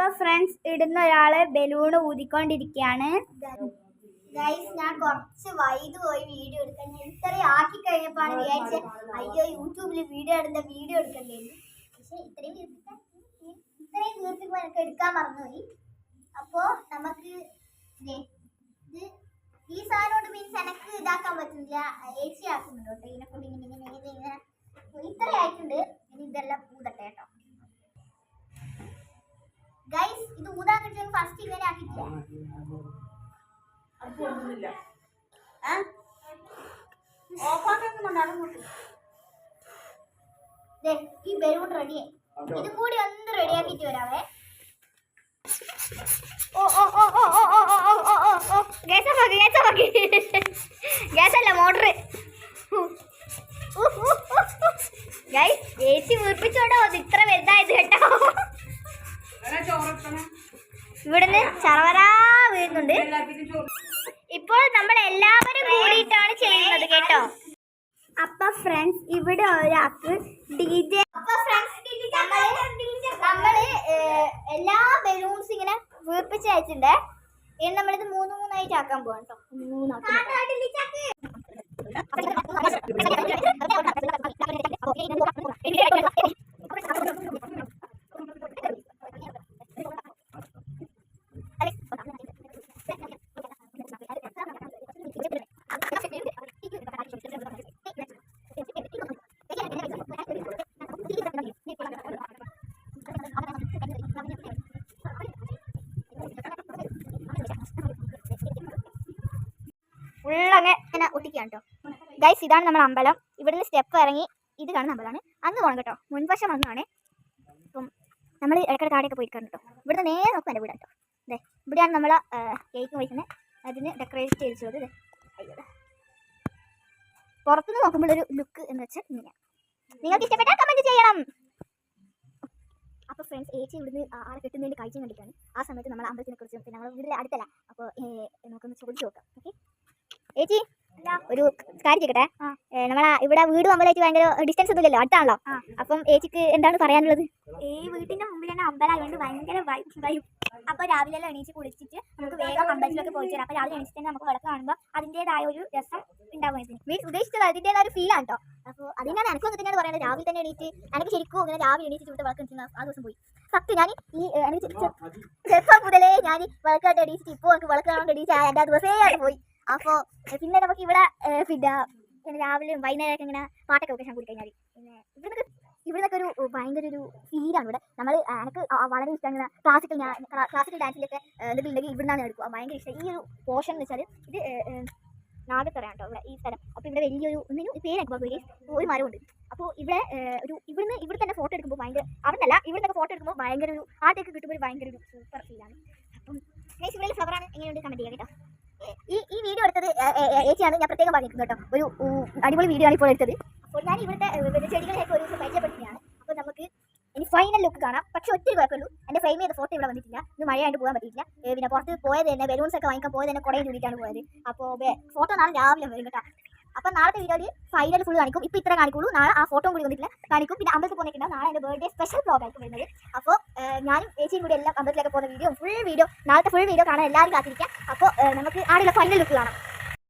അപ്പൊ ഫ്രണ്ട്സ് ഇടുന്ന ഒരാള് ബലൂൺ ഊതിക്കൊണ്ടിരിക്കുകയാണ്. ഗൈസ് ഞാൻ കുറച്ച് വൈകി പോയി വീഡിയോ എടുക്കാൻ. ഞാൻ ഇത്രയും ആക്കി കഴിഞ്ഞപ്പോഴാണ് വിചാരിച്ചത് അയ്യോ യൂട്യൂബിൽ വീഡിയോ എടുക്കണ്ടേ. പക്ഷെ ഇത്രയും തീർച്ചയായും എനിക്ക് എടുക്കാൻ മറന്നുപോയി. അപ്പോൾ നമുക്ക് ഇത് ഈ സാധനം കൊണ്ട് മീൻസ് എനിക്ക് ഇതാക്കാൻ പറ്റുന്നില്ല. ഏച്ചി ആക്കുന്നുണ്ട് കേട്ടോ. ഇതിനെക്കൊണ്ട് ഇങ്ങനെ ഇത്ര ആയിട്ടുണ്ട്. ഇനി ഇതെല്ലാം ഊതട്ടെ കേട്ടോ. ഗൈസ് ഇത് ഊതാൻ കിട്ടിയ ഫസ്റ്റ് ഇങ്ങനെ ആക്കിയിട്ടില്ല. ഈ ബലൂൺ റെഡിയായി. ഇതും കൂടി ഒന്ന് റെഡിയാക്കിട്ട് വരാവേ. ഗ്യാസല്ല മോട്ടർ. ഏച്ചി വീർപ്പിച്ചോണ്ടോ ഇത്ര വലുതായത് കേട്ടോ. ഇവിടുന്ന് ചറവരാ വീഴുന്നുണ്ട്. ഇപ്പോൾ നമ്മൾ എല്ലാവരും കൂടിയിട്ടാണ് ചെയ്യുന്നത് കേട്ടോ. അപ്പൊ ഫ്രണ്ട്സ് ഇവിടെ ഒരാൾക്ക് DJ. അപ്പൊ ഫ്രണ്ട്സ് നമ്മള് എല്ലാ ബലൂൺസ് ഇങ്ങനെ വീർപ്പിച്ച് അയച്ചിട്ടുണ്ട്. ഇനി നമ്മളിത് മൂന്നായിട്ട് ആക്കാൻ പോവാം കേട്ടോ. ഉള്ളങ്ങനെ ഒട്ടിക്കാൻ കേട്ടോ. ഗൈസ് ഇതാണ് നമ്മുടെ അമ്പലം. ഇവിടുന്ന് സ്റ്റെപ്പ് ഇറങ്ങി ഇത് കാണുന്ന അമ്പലമാണ്. അങ്ങ് പോകണം കേട്ടോ. മുൻവശം അങ്ങാണ്. അപ്പം നമ്മൾ ഇടയ്ക്കിടെ താഴെയൊക്കെ പോയിരിക്കണം കേട്ടോ. ഇവിടുന്ന് നേരെ നോക്കും എൻ്റെ വീടാണ് കേട്ടോ. അതെ ഇവിടെയാണ് നമ്മൾ കേക്ക് വയ്ക്കുന്നത്. അതിന് ഡെക്കറേറ്റ് ചെയ്തിട്ടുള്ളത്. അയ്യോ പുറത്തുനിന്ന് നോക്കുമ്പോഴൊരു ലുക്ക് എന്ന് വെച്ചാൽ ഇങ്ങനെയാണ്. നിങ്ങൾക്ക് ഇഷ്ടപ്പെട്ടാൽ കമൻറ്റ് ചെയ്യണം. അപ്പോൾ ഫ്രണ്ട്സ് ഏച്ചി ഇവിടുന്ന് ആളെ കിട്ടുന്നതിൻ്റെ കാഴ്ച കണ്ടിട്ടാണ്. ആ സമയത്ത് നമ്മൾ അമ്പലത്തിനെ കുറിച്ച് പിന്നെ നമ്മൾ വീട്ടിലെ അടുത്തല്ല. അപ്പോൾ നമുക്കൊന്ന് ചോദിച്ചു നോക്കാം. ഓക്കെ ഏച്ചി ഒരു കാര്യം ചെയ്യട്ടെ. നമ്മളെ ഇവിടെ വീടും അമ്പലമായിട്ട് ഭയങ്കര ഡിസ്റ്റൻസ് ഒന്നുമില്ലല്ലോ, അടുത്താണല്ലോ. അപ്പം ഏച്ചിക്ക് എന്താണ് പറയാനുള്ളത്? ഈ വീട്ടിന്റെ മുമ്പിൽ തന്നെ അമ്പലമായതുകൊണ്ട് ഭയങ്കര വൈബ്. അപ്പോൾ രാവിലെ എണീച്ച് കുളിച്ചിട്ട് നമുക്ക് വേഗം അമ്പലത്തിലൊക്കെ പോയി തരാം. അപ്പോൾ രാവിലെ എണീച്ചിട്ട് തന്നെ നമുക്ക് വിളക്ക് കാണുമ്പോൾ അതിൻ്റെതായ ഒരു രസം ഉണ്ടാകും. മീൻസ് ഉദ്ദേശിച്ചത് അതിൻ്റെതായ ഒരു ഫീലാണ് കേട്ടോ. അപ്പോൾ അതിനാണ് എനിക്ക് വന്നിട്ട് തന്നെയാണ് പറയുന്നത്. രാവിലെ തന്നെ എണീറ്റ് എനിക്ക് ശരിക്കും ഇങ്ങനെ രാവിലെ എണീറ്റ് ചൂട്ട് വിളക്ക് വെച്ചിരുന്ന ആ ദിവസം പോയി. സത്യം ഞാൻ ഈ എനിക്ക് ചെറുപ്പം മുതലേ ഞാൻ വിളക്കായിട്ട് എണീച്ചിട്ട് ഇപ്പോൾ എനിക്ക് വിളക്ക് കാണാൻ എണീച്ച് എൻ്റെ ആ ദിവസമേ പോയി. അപ്പോൾ പിന്നെ നമുക്ക് ഇവിടെ പിന്നെ രാവിലെ വൈകുന്നേരമൊക്കെ ഇങ്ങനെ പാട്ടൊക്കെ വെക്കാൻ കൂടി കഴിഞ്ഞാൽ പിന്നെ ഇവിടുന്നൊക്കെ ഒരു ഭയങ്കര ഒരു ഫീലാണ് ഇവിടെ. നമ്മൾ എനിക്ക് വളരെ ഇഷ്ടമാണ് ക്ലാസിക്കൽ ഡാൻസിലൊക്കെ എന്തെങ്കിലും ഉണ്ടെങ്കിൽ ഇവിടുന്നാണ് എടുക്കുക. ഭയങ്കര ഇഷ്ടം. ഈ ഒരു പോർഷൻ എന്ന് വെച്ചാൽ ഇത് നാഗത്തറയാണ് കേട്ടോ ഇവിടെ ഈ സ്ഥലം. അപ്പോൾ ഇവിടെ വലിയൊരു ഒന്നിനും പേരെനിക്ക് വലിയ ഒരു മരമുണ്ട്. അപ്പോൾ ഇവിടെ ഇവിടെ തന്നെ ഫോട്ടോ എടുക്കുമ്പോൾ ഭയങ്കര അവിടെ നിന്നൊക്കെ ഫോട്ടോ എടുക്കുമ്പോൾ ഭയങ്കര ഒരു ആർട്ടൊക്കെ കിട്ടുമ്പോൾ ഭയങ്കര ഒരു സൂപ്പർ ഫീലാണ്. അപ്പം ഇവിടെ ഫ്ലവറാണ്. എങ്ങനെയുണ്ട് കമൻറ്റ് ചെയ്യാം കേട്ടോ. ഈ വീഡിയോ എടുത്തത് ഏച്ചിയാണ്. ഞാൻ പ്രത്യേകം പറഞ്ഞിരിക്കുന്നു കേട്ടോ. ഒരു അടിപൊളി വീഡിയോ ആണ് ഇപ്പോൾ എടുത്തത്. അപ്പോൾ ഞാൻ ഇവിടുത്തെ ചെടികളെയൊക്കെ ഒരു ദിവസം പരിചയപ്പെടുത്തുകയാണ്. അപ്പോൾ നമുക്ക് ഇനി ഫൈനൽ ലുക്ക് കാണാം. പക്ഷേ ഒത്തിരി കുഴപ്പമുള്ളൂ. എൻ്റെ ഫ്രെയിം ചെയ്ത ഫോട്ടോ ഇവിടെ വന്നിട്ടില്ല. ഇന്ന് മഴയായിട്ട് പോകാൻ പറ്റിയില്ല. പിന്നെ പുറത്ത് പോയത് തന്നെ ബലൂൺസ് ഒക്കെ വാങ്ങിക്കാൻ പോയത് തന്നെ കുടയും ചൂടിയിട്ടാണ് പോയത്. അപ്പോൾ ഫോട്ടോ നാളെ രാവിലെ വരും കേട്ടോ. അപ്പോൾ നാളത്തെ വീഡിയോയിൽ ഫൈനൽ ഫുൾ കാണിക്കും. ഇപ്പോൾ ഇത്ര കാണിക്കുള്ളൂ. നാളെ ആ ഫോട്ടോ കൂടി വന്നിട്ടില്ല കാണിക്കും. പിന്നെ അമ്പലത്തിൽ പോയിട്ടുണ്ടാവും. നാളെ എൻ്റെ ബർത്ത്ഡേ സ്പെഷ്യൽ പ്രോഗ്രാം വരുന്നത്. അപ്പോൾ ഞാനും ഏച്ചിയും കൂടി എല്ലാം അമ്പലത്തിലൊക്കെ പോകുന്ന ഫുൾ വീഡിയോ നാളത്തെ ഫുൾ വീഡിയോ കാണാൻ എല്ലാവരും കാത്തിരിക്കാം. അപ്പോൾ നമുക്ക് ആടെയുള്ള ഫൈനൽ ലുക്ക് കാണാം.